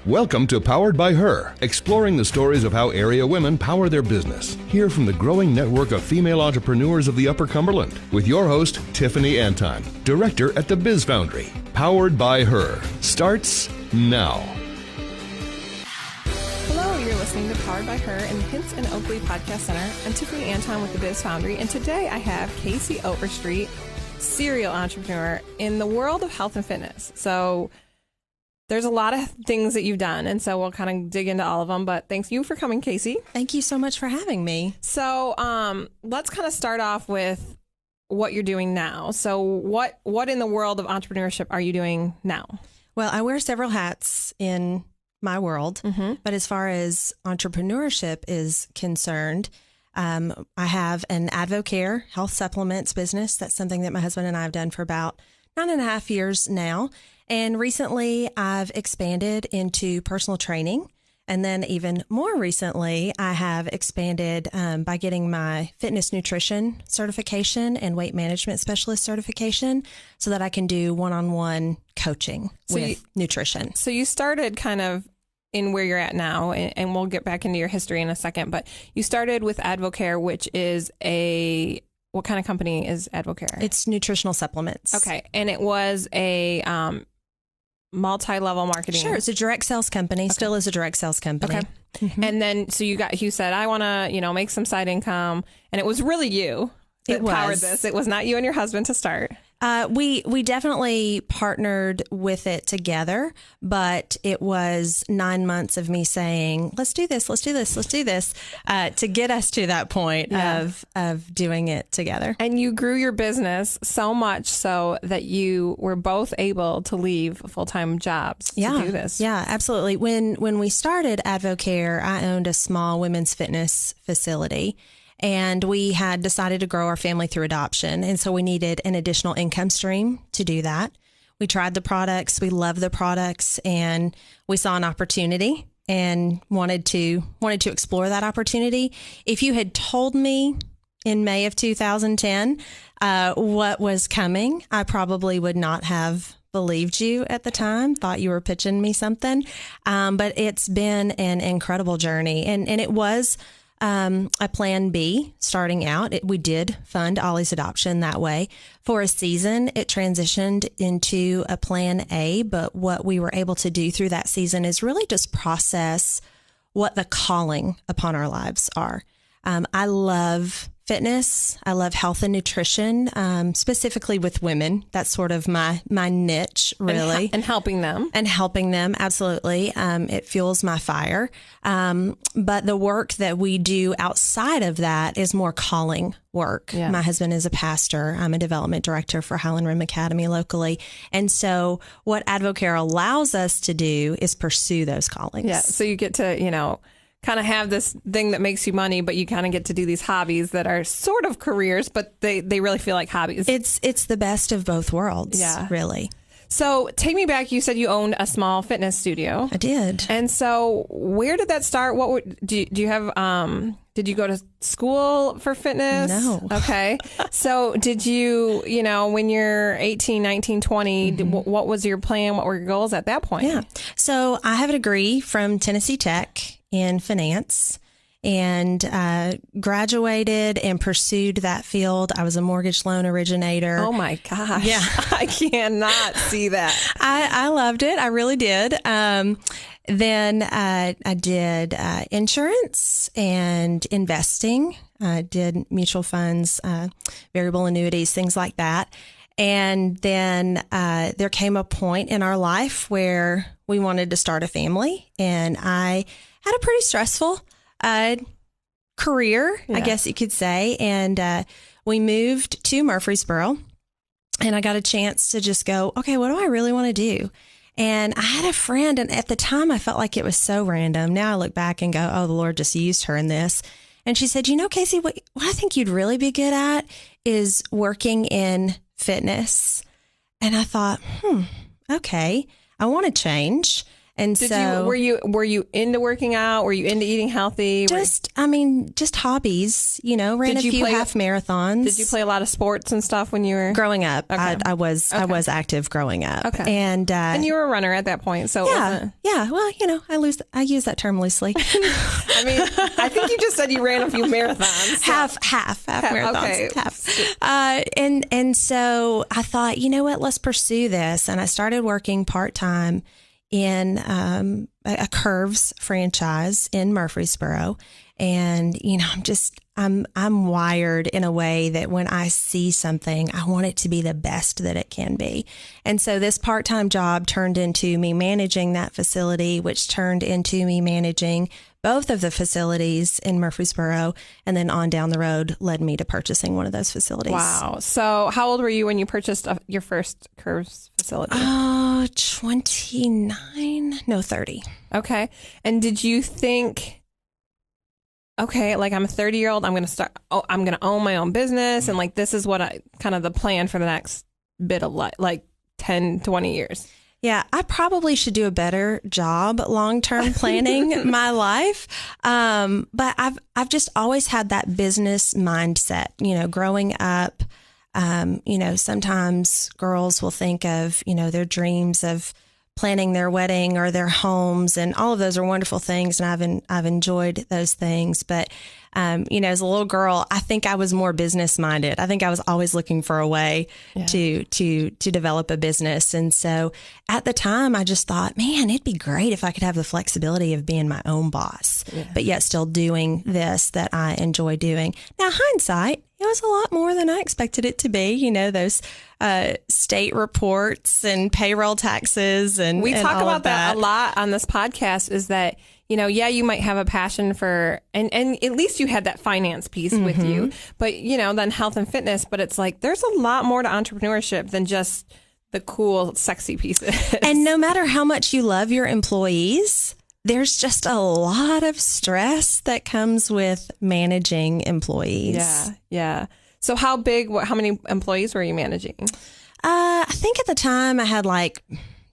Welcome to Powered by Her, exploring the stories of how area women power their business. Hear from the growing network of female entrepreneurs of the Upper Cumberland with your host, Tiffany Anton, director at the Biz Foundry. Powered by Her starts now. Hello, you're listening to Powered by Her in the Hints and Oakley Podcast Center. I'm Tiffany Anton with the Biz Foundry, and today I have Casey Overstreet, serial entrepreneur in the world of health and fitness. So there's a lot of things that you've done, and so we'll kind of dig into all of them, but thanks you for coming, Casey. Thank you so much for having me. So let's kind of start off with what you're doing now. So what in the world of entrepreneurship are you doing now? Well, I wear several hats in my world, but as far as entrepreneurship is concerned, I have an Advocare health supplements business. That's something that my husband and I have done for about 9.5 years now. And recently I've expanded into personal training. And then even more recently, I have expanded by getting my fitness nutrition certification and weight management specialist certification so that I can do one-on-one coaching with nutrition. So you started kind of in where you're at now, and we'll get back into your history in a second, but you started with Advocare, which is what kind of company is Advocare? It's nutritional supplements. Okay. And it was a multi-level marketing. Sure. It's a direct sales company. Okay. Still is a direct sales company. Okay. Mm-hmm. And then, so you said, I want to, make some side income. And it was really you that powered this. It was not you and your husband to start. We definitely partnered with it together, but it was 9 months of me saying, let's do this, to get us to that point of doing it together. And you grew your business so much so that you were both able to leave full-time jobs to do this. Yeah, absolutely. When we started Advocare, I owned a small women's fitness facility. And we had decided to grow our family through adoption. And so we needed an additional income stream to do that. We tried the products. We loved the products. And we saw an opportunity and wanted to explore that opportunity. If you had told me in May of 2010 what was coming, I probably would not have believed you at the time, thought you were pitching me something. But it's been an incredible journey. And it was a plan B starting out. We did fund Ollie's adoption that way. For a season, it transitioned into a plan A, but what we were able to do through that season is really just process what the calling upon our lives are. I love fitness. I love health and nutrition, specifically with women. That's sort of my niche, really. And helping them. Absolutely. It fuels my fire. But the work that we do outside of that is more calling work. Yeah. My husband is a pastor. I'm a development director for Highland Rim Academy locally. And so what Advocare allows us to do is pursue those callings. Yeah. So you get to, kind of have this thing that makes you money, but you kind of get to do these hobbies that are sort of careers, but they really feel like hobbies. It's the best of both worlds, really. So take me back. You said you owned a small fitness studio. I did. And so where did that start? Do you have, did you go to school for fitness? No. Okay. So did you, when you're 18, 19, 20, what was your plan? What were your goals at that point? Yeah. So I have a degree from Tennessee Tech in finance and graduated and pursued that field. I was a mortgage loan originator. Oh my gosh. Yeah. I cannot see that. I loved it. I really did. Then I did insurance and investing. I did mutual funds, variable annuities, things like that. And then there came a point in our life where we wanted to start a family. And I had a pretty stressful career, I guess you could say. And we moved to Murfreesboro. And I got a chance to just go, okay, what do I really want to do? And I had a friend, and at the time I felt like it was so random. Now I look back and go, oh, the Lord just used her in this. And she said, Casey, what I think you'd really be good at is working in fitness. And I thought, okay, I want to change. And were you into working out? Were you into eating healthy? Just hobbies, ran a few half marathons. Did you play a lot of sports and stuff when you were growing up? Okay. I was active growing up. Okay. And you were a runner at that point. So yeah. Well, I use that term loosely. I mean, I think you just said you ran a few marathons. So. Half marathons. Okay. Half. And so I thought, you know what, let's pursue this. And I started working part-time in a Curves franchise in Murfreesboro. And, I'm wired in a way that when I see something, I want it to be the best that it can be. And so this part-time job turned into me managing that facility, which turned into me managing both of the facilities in Murfreesboro, and then on down the road led me to purchasing one of those facilities. Wow. So how old were you when you purchased your first Curves facility? 30. Okay. And did you think, okay, like I'm a 30-year-old, I'm going to own my own business. And like, this is what kind of the plan for the next bit of life, like 10, 20 years. Yeah, I probably should do a better job long-term planning my life. But I've just always had that business mindset, growing up. Sometimes girls will think of, their dreams of planning their wedding or their homes, and all of those are wonderful things. And I've enjoyed those things. But, as a little girl, I think I was more business minded. I think I was always looking for a way to develop a business. And so at the time I just thought, man, it'd be great if I could have the flexibility of being my own boss, but yet still doing this that I enjoy doing. Now, hindsight, it was a lot more than I expected it to be. Those state reports and payroll taxes, and we talk about that a lot on this podcast. Is that you might have a passion for, and at least you had that finance piece with you, but then health and fitness. But it's like there's a lot more to entrepreneurship than just the cool, sexy pieces. And no matter how much you love your employees, there's just a lot of stress that comes with managing employees. Yeah. So how many employees were you managing? I think at the time I had like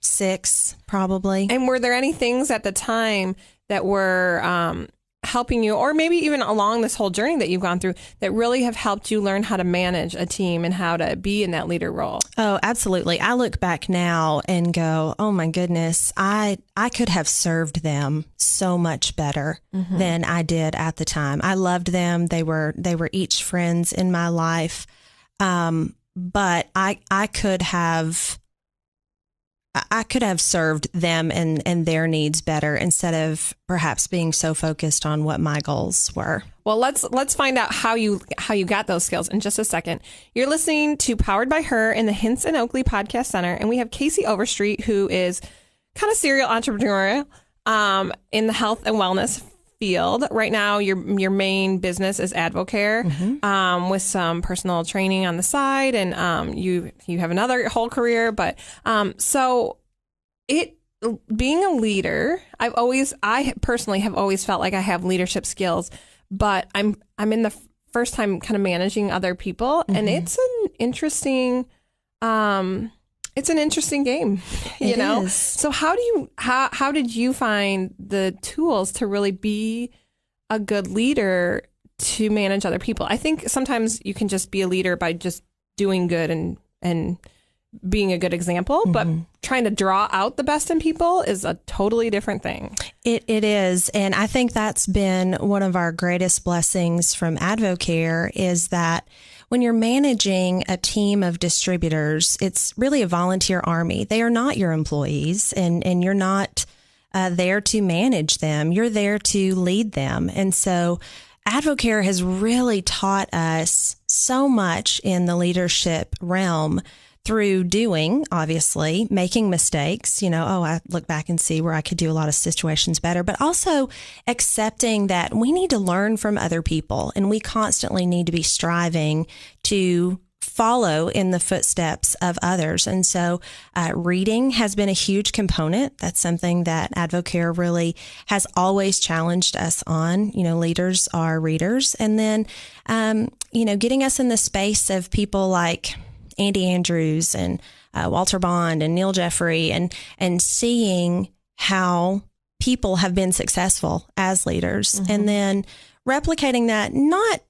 6 probably. And were there any things at the time that were helping you, or maybe even along this whole journey that you've gone through, that really have helped you learn how to manage a team and how to be in that leader role? Oh, absolutely. I look back now and go, oh my goodness, I could have served them so much better than I did at the time. I loved them. They were each friends in my life. But I could have served them and their needs better instead of perhaps being so focused on what my goals were. Well, let's find out how you got those skills in just a second. You're listening to Powered by Her in the Hints and Oakley Podcast Center, and we have Casey Overstreet, who is kind of serial entrepreneurial in the health and wellness field. Right now, your main business is Advocare, with some personal training on the side, and you have another whole career. But so being a leader, I personally have always felt like I have leadership skills, but I'm in the first time kind of managing other people, and it's an interesting game, you know? Is. So how did you find the tools to really be a good leader to manage other people? I think sometimes you can just be a leader by just doing good and being a good example, but trying to draw out the best in people is a totally different thing. It is. And I think that's been one of our greatest blessings from Advocare, is that when you're managing a team of distributors, it's really a volunteer army. They are not your employees, and you're not there to manage them. You're there to lead them. And so Advocare has really taught us so much in the leadership realm through doing, obviously, making mistakes, I look back and see where I could do a lot of situations better, but also accepting that we need to learn from other people, and we constantly need to be striving to follow in the footsteps of others. And so reading has been a huge component. That's something that Advocare really has always challenged us on. Leaders are readers. And then, getting us in the space of people like Andy Andrews and Walter Bond and Neil Jeffrey, and seeing how people have been successful as leaders, and then replicating that, not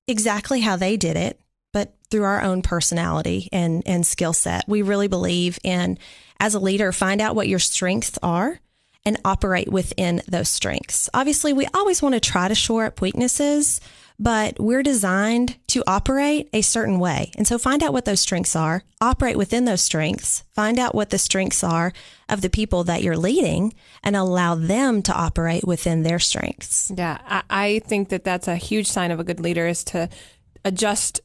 exactly how they did it, but through our own personality and skill set. We really believe in, as a leader, find out what your strengths are and operate within those strengths. Obviously, we always want to try to shore up weaknesses, but we're designed to operate a certain way. And so find out what those strengths are, operate within those strengths, find out what the strengths are of the people that you're leading, and allow them to operate within their strengths. Yeah, I think that that's a huge sign of a good leader, is to adjust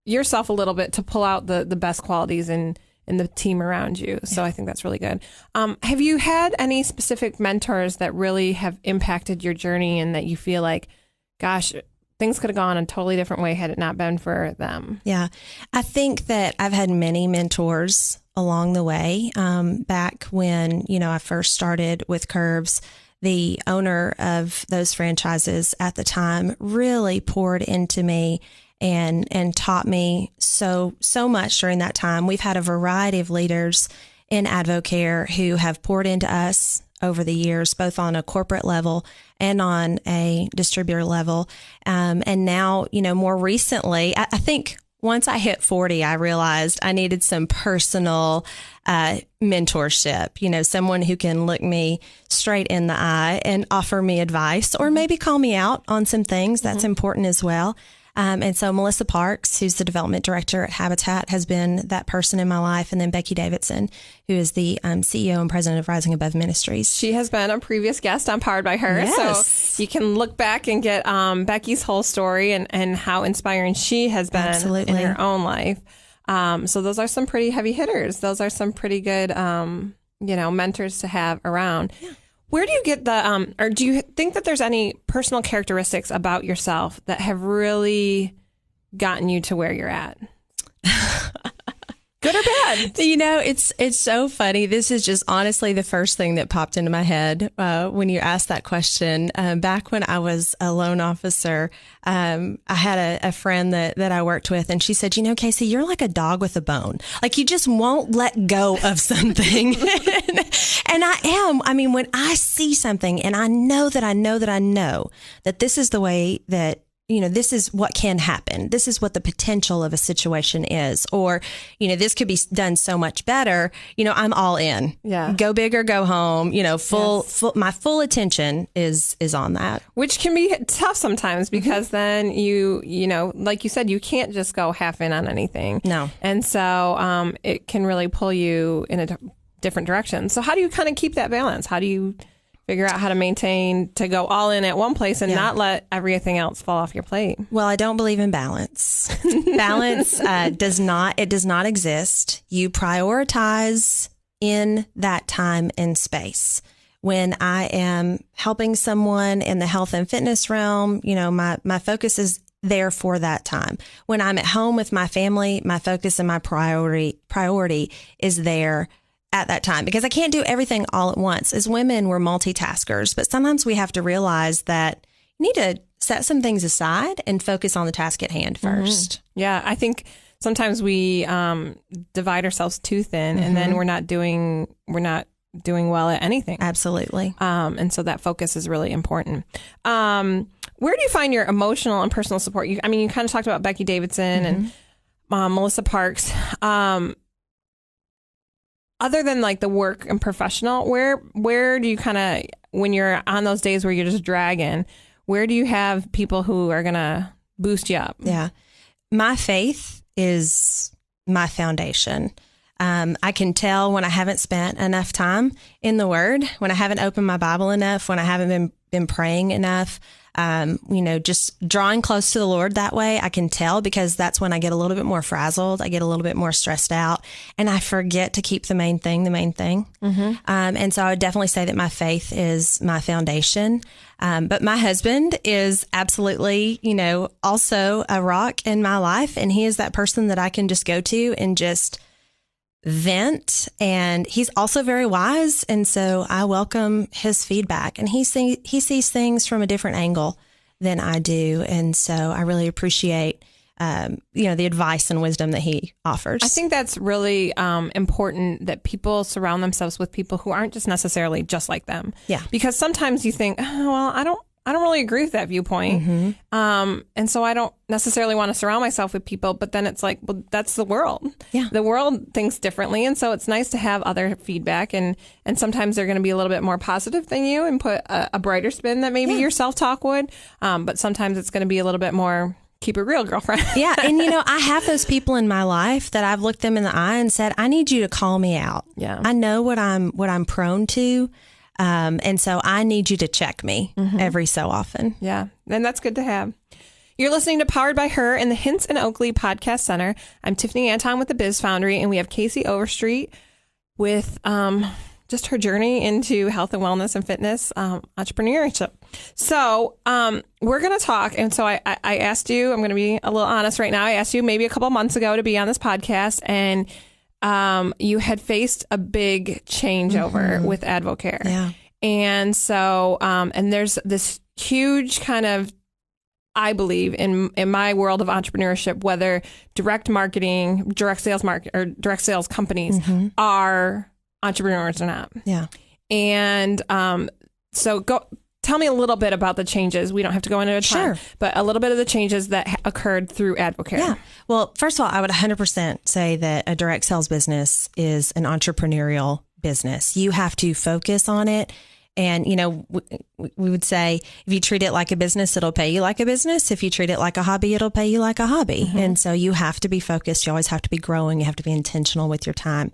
yourself a little bit to pull out the best qualities in the team around you. So I think that's really good. Have you had any specific mentors that really have impacted your journey and that you feel like, gosh, things could have gone a totally different way had it not been for them? Yeah, I think that I've had many mentors along the way. Back when, I first started with Curves, the owner of those franchises at the time really poured into me and taught me so much during that time. We've had a variety of leaders in Advocare who have poured into us over the years, both on a corporate level and on a distributor level. And now, more recently, I think once I hit 40, I realized I needed some personal mentorship, someone who can look me straight in the eye and offer me advice, or maybe call me out on some things. That's important as well. And so Melissa Parks, who's the development director at Habitat, has been that person in my life. And then Becky Davidson, who is the CEO and president of Rising Above Ministries. She has been a previous guest on Powered by Her. Yes. So you can look back and get Becky's whole story and how inspiring she has been Absolutely. in her own life. So those are some pretty heavy hitters. Those are some pretty good, mentors to have around. Yeah. Where do you get or do you think that there's any personal characteristics about yourself that have really gotten you to where you're at? Good or bad? It's so funny. This is just honestly the first thing that popped into my head when you asked that question. Back when I was a loan officer, I had a friend that I worked with, and she said, Casey, you're like a dog with a bone. Like, you just won't let go of something. And I am. I mean, when I see something and I know that this is the way that, this is what can happen. This is what the potential of a situation is. Or, this could be done so much better. I'm all in. Yeah. Go big or go home. My full attention is on that. Which can be tough sometimes because then you like you said, you can't just go half in on anything. No. And so it can really pull you in a different direction. So how do you kind of keep that balance? How do you figure out how to maintain to go all in at one place and not let everything else fall off your plate? Well, I don't believe in balance. Balance does not exist. You prioritize in that time and space. When I am helping someone in the health and fitness realm, my focus is there for that time. When I'm at home with my family, my focus and my priority is there at that time, because I can't do everything all at once. As women, we're multitaskers, but sometimes we have to realize that you need to set some things aside and focus on the task at hand first. Yeah, I think sometimes we divide ourselves too thin, and then we're not doing well at anything. Absolutely. And so that focus is really important. Where do you find your emotional and personal support? You kind of talked about Becky Davidson and Melissa Parks. Other than like the work and professional, where do you kind of, when you're on those days where you're just dragging, where do you have people who are going to boost you up? Yeah. My faith is my foundation. I can tell when I haven't spent enough time in the Word, when I haven't opened my Bible enough, when I haven't been praying enough, just drawing close to the Lord that way. I can tell, because that's when I get a little bit more frazzled. I get a little bit more stressed out, and I forget to keep the main thing. And so I would definitely say that my faith is my foundation. But my husband is absolutely, also a rock in my life. And he is that person that I can just go to and just vent. And he's also very wise. And so I welcome his feedback, and he sees things from a different angle than I do. And so I really appreciate the advice and wisdom that he offers. I think that's really important that people surround themselves with people who aren't just necessarily just like them. Yeah. Because sometimes you think, oh, well, I don't really agree with that viewpoint. And so I don't necessarily want to surround myself with people, but then it's like, well, that's the world. Yeah. The world thinks differently. And so it's nice to have other feedback. And sometimes they're going to be a little bit more positive than you and put a brighter spin that maybe your self-talk would. But sometimes it's going to be a little bit more, keep it real, girlfriend. Yeah. And, I have those people in my life that I've looked them in the eye and said, I need you to call me out. Yeah. I know what I'm prone to. And so I need you to check me every so often. Yeah. And that's good to have. You're listening to Powered by Her in the Hints and Oakley Podcast Center. I'm Tiffany Anton with the Biz Foundry, and we have Casey Overstreet with just her journey into health and wellness and fitness entrepreneurship. So we're going to talk. And so I asked you, I'm going to be a little honest right now. I asked you maybe a couple months ago to be on this podcast, and you had faced a big changeover with Advocare. Yeah. And so, and there's this huge kind of, I believe in my world of entrepreneurship, whether direct marketing, direct sales companies are entrepreneurs or not. Yeah. And so tell me a little bit about the changes. We don't have to go into a ton, but a little bit of the changes that occurred through Advocare. Yeah. Well, first of all, I would 100% say that a direct sales business is an entrepreneurial business. You have to focus on it. And, we would say if you treat it like a business, it'll pay you like a business. If you treat it like a hobby, it'll pay you like a hobby. And so you have to be focused. You always have to be growing. You have to be intentional with your time.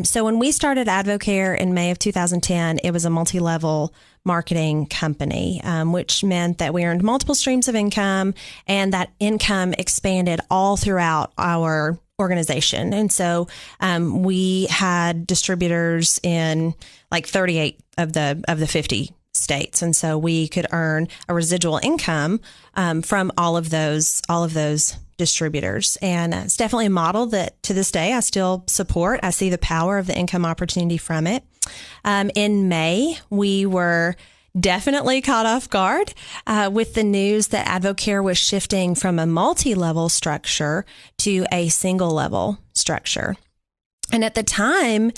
So when we started Advocare in May of 2010, it was a multi-level marketing company, which meant that we earned multiple streams of income, and that income expanded all throughout our organization. And so we had distributors in like 38 of the 50 states. And so we could earn a residual income from all of those distributors. And it's definitely a model that to this day I still support. I see the power of the income opportunity from it. In May, we were definitely caught off guard with the news that Advocare was shifting from a multi-level structure to a single level structure. And at the time,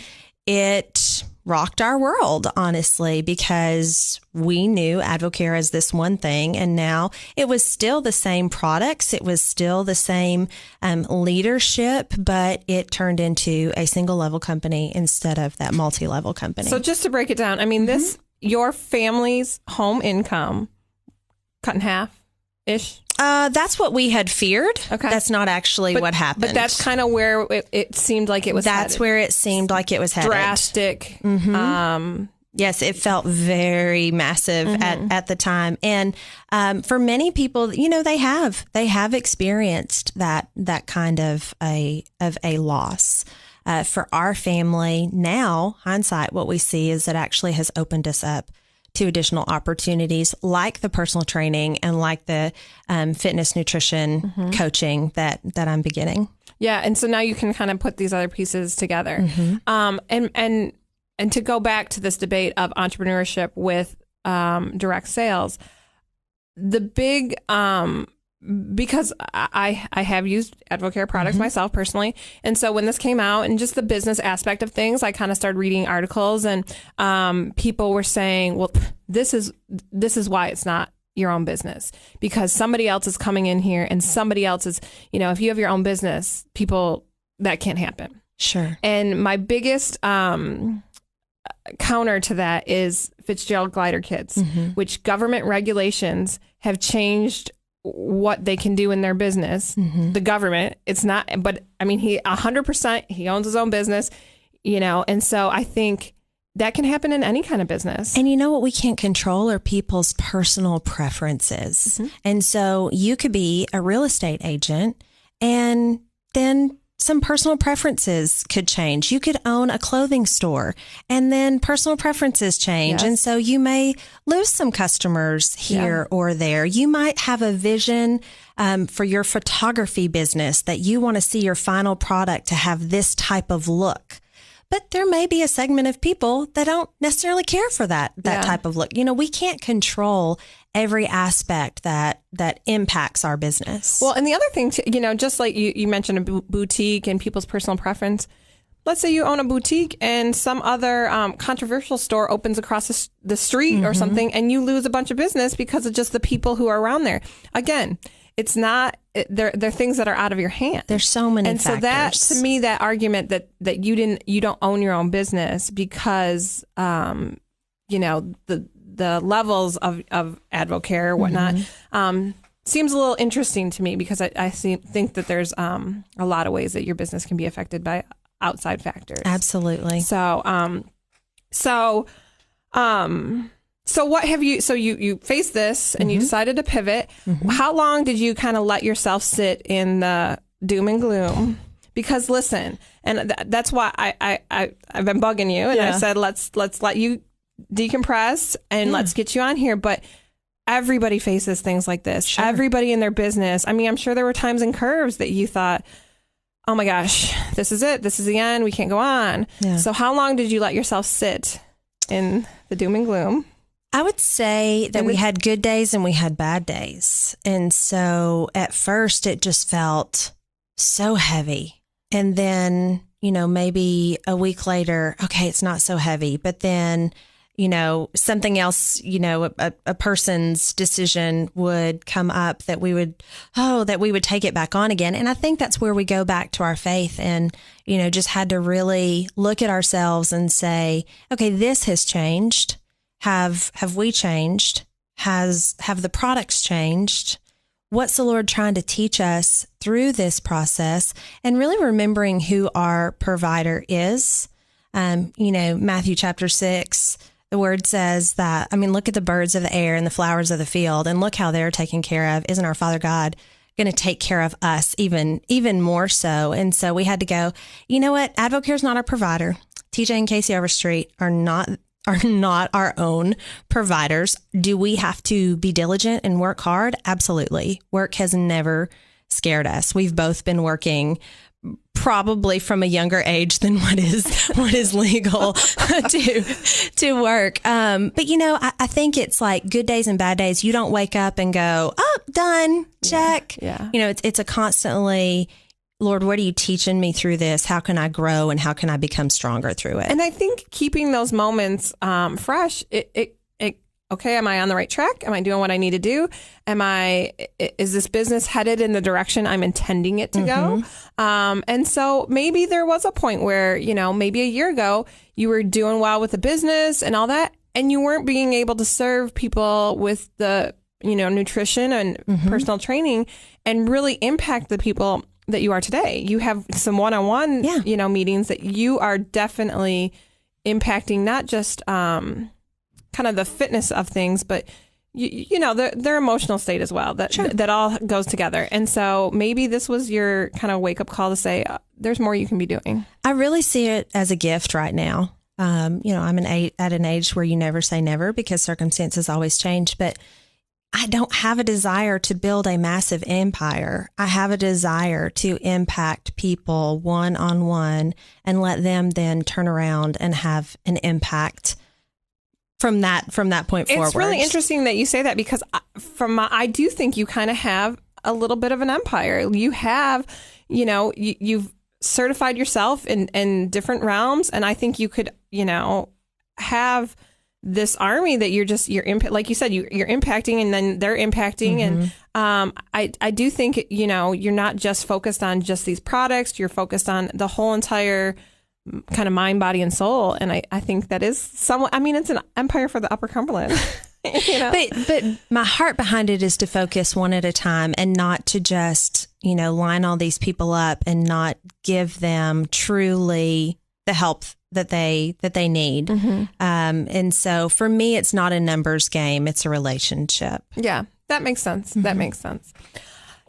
it rocked our world, honestly, because we knew Advocare as this one thing. And now it was still the same products. It was still the same leadership, but it turned into a single level company instead of that multi-level company. So just to break it down, I mean, your family's home income cut in half-ish? That's what we had feared. Okay. That's not actually what happened. But that's kind of where it seemed like it was That's headed. Where it seemed like it was headed. Drastic. Yes, it felt very massive at the time. And for many people, they have experienced that kind of a loss. For our family now, hindsight, what we see is it actually has opened us up to additional opportunities like the personal training and like the fitness nutrition coaching that I'm beginning. Yeah. And so now you can kind of put these other pieces together. And to go back to this debate of entrepreneurship with direct sales, the big, because I have used Advocare products myself personally. And so when this came out and just the business aspect of things, I kind of started reading articles, and people were saying, well, this is why it's not your own business, because somebody else is coming in here and somebody else is, if you have your own business, people, that can't happen. Sure. And my biggest counter to that is Fitzgerald glider kits, which government regulations have changed what they can do in their business. The government, it's not, but I mean, he 100%, he owns his own business, and so I think that can happen in any kind of business. And what we can't control are people's personal preferences. And so you could be a real estate agent, and then some personal preferences could change. You could own a clothing store, and then personal preferences change. Yes. And so you may lose some customers here or there. You might have a vision for your photography business that you want to see your final product to have this type of look. But there may be a segment of people that don't necessarily care for that Yeah. type of look. We can't control every aspect that impacts our business. Well, and the other thing, just like you mentioned a boutique and people's personal preference. Let's say you own a boutique and some other controversial store opens across the street or something, and you lose a bunch of business because of just the people who are around there. Again, it's not, they're things that are out of your hands. There's so many and factors. so that, to me, that argument that you don't own your own business because, the levels of Advocare or whatnot, seems a little interesting to me because I think that there's a lot of ways that your business can be affected by outside factors. Absolutely. So what have you, so you faced this and you decided to pivot. How long did you kind of let yourself sit in the doom and gloom? Because listen, and that's why I've been bugging you and I said, let's let you decompress and let's get you on here. But everybody faces things like this. Sure. Everybody in their business. I mean, I'm sure there were times and curves that you thought, oh my gosh, this is it. This is the end. We can't go on. Yeah. So how long did you let yourself sit in the doom and gloom? I would say that we had good days and we had bad days. And so at first it just felt so heavy. And then, maybe a week later, okay, it's not so heavy. But then, something else, a person's decision would come up that we would take it back on again. And I think that's where we go back to our faith and, just had to really look at ourselves and say, okay, this has changed. Have we changed? Have the products changed? What's the Lord trying to teach us through this process? And really remembering who our provider is. Matthew chapter 6, the word says that, look at the birds of the air and the flowers of the field and look how they're taken care of. Isn't our Father God going to take care of us even more so? And so we had to go, you know what? Advocare is not our provider. TJ and Casey Overstreet are not our own providers. Do we have to be diligent and work hard? Absolutely. Work has never scared us. We've both been working probably from a younger age than what is legal to work. But I think it's like good days and bad days. You don't wake up and go, oh, done, check. Yeah. It's a constantly, Lord, what are you teaching me through this? How can I grow and how can I become stronger through it? And I think keeping those moments fresh, okay, am I on the right track? Am I doing what I need to do? Is this business headed in the direction I'm intending it to go? And so maybe there was a point where, maybe a year ago you were doing well with the business and all that, and you weren't being able to serve people with the, nutrition and personal training and really impact the people that you are today. You have some one-on-one, meetings that you are definitely impacting, not just kind of the fitness of things, but their emotional state as well. That all goes together. And so maybe this was your kind of wake up call to say, there's more you can be doing. I really see it as a gift right now. I'm at an age where you never say never because circumstances always change, but I don't have a desire to build a massive empire. I have a desire to impact people one-on-one and let them then turn around and have an impact from that point forward. It's really interesting that you say that because I do think you kind of have a little bit of an empire. You have, you've certified yourself in different realms, and I think you could, have this army that you're like you said, you're impacting, and then they're impacting, and I do think you're not just focused on just these products. You're focused on the whole entire kind of mind, body, and soul. And I think that is somewhat, it's an empire for the Upper Cumberland. But my heart behind it is to focus one at a time and not to just, line all these people up and not give them truly the help that they need. And so for me, it's not a numbers game. It's a relationship. Yeah, that makes sense. That makes sense.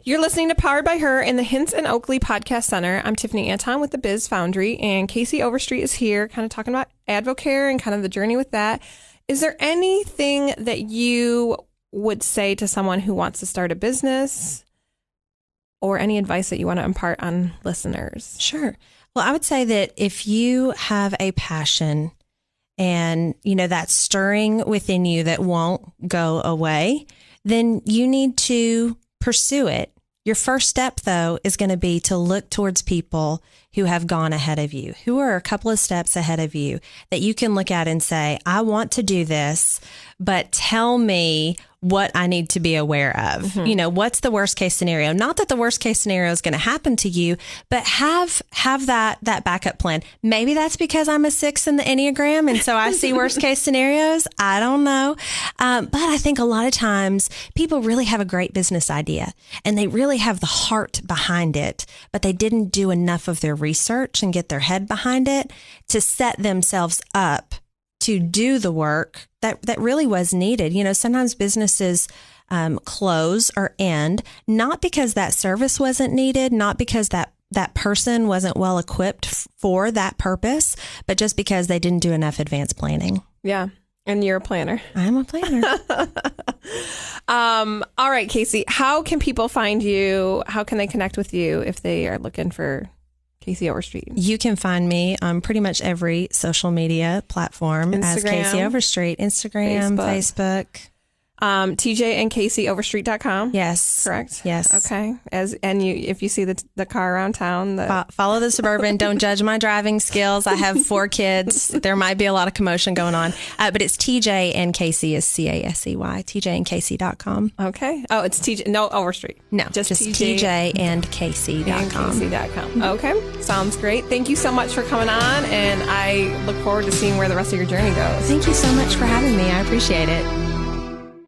You're listening to Powered by Her in the Hints and Oakley Podcast Center. I'm Tiffany Anton with the Biz Foundry, and Casey Overstreet is here kind of talking about Advocare and kind of the journey with that. Is there anything that you would say to someone who wants to start a business or any advice that you want to impart on listeners? Sure. Well, I would say that if you have a passion and, that's stirring within you that won't go away, then you need to pursue it. Your first step, though, is going to be to look towards people who have gone ahead of you, who are a couple of steps ahead of you, that you can look at and say, I want to do this, but tell me what I need to be aware of. Mm-hmm. What's the worst case scenario? Not that the worst case scenario is going to happen to you, but have that backup plan. Maybe that's because I'm a 6 in the Enneagram, and so I see worst case scenarios. I don't know. But I think a lot of times people really have a great business idea and they really have the heart behind it, but they didn't do enough of their research and get their head behind it to set themselves up to do the work that really was needed. Sometimes businesses close or end, not because that service wasn't needed, not because that person wasn't well equipped for that purpose, but just because they didn't do enough advanced planning. Yeah. And you're a planner. I'm a planner. All right, Casey, how can people find you? How can they connect with you if they are looking for Casey Overstreet? You can find me on pretty much every social media platform as Casey Overstreet. Instagram, Facebook. TJandCaseyOverstreet.com. Yes. Correct? Yes. Okay. If you see the car around town. Follow the Suburban. Don't judge my driving skills. I have 4 kids. There might be a lot of commotion going on. But it's TJ and Casey is CASEY. TJandCasey.com. Okay. Oh, it's TJ. No, Overstreet. No, just TJandCasey.com. Okay. Sounds great. Thank you so much for coming on, and I look forward to seeing where the rest of your journey goes. Thank you so much for having me. I appreciate it.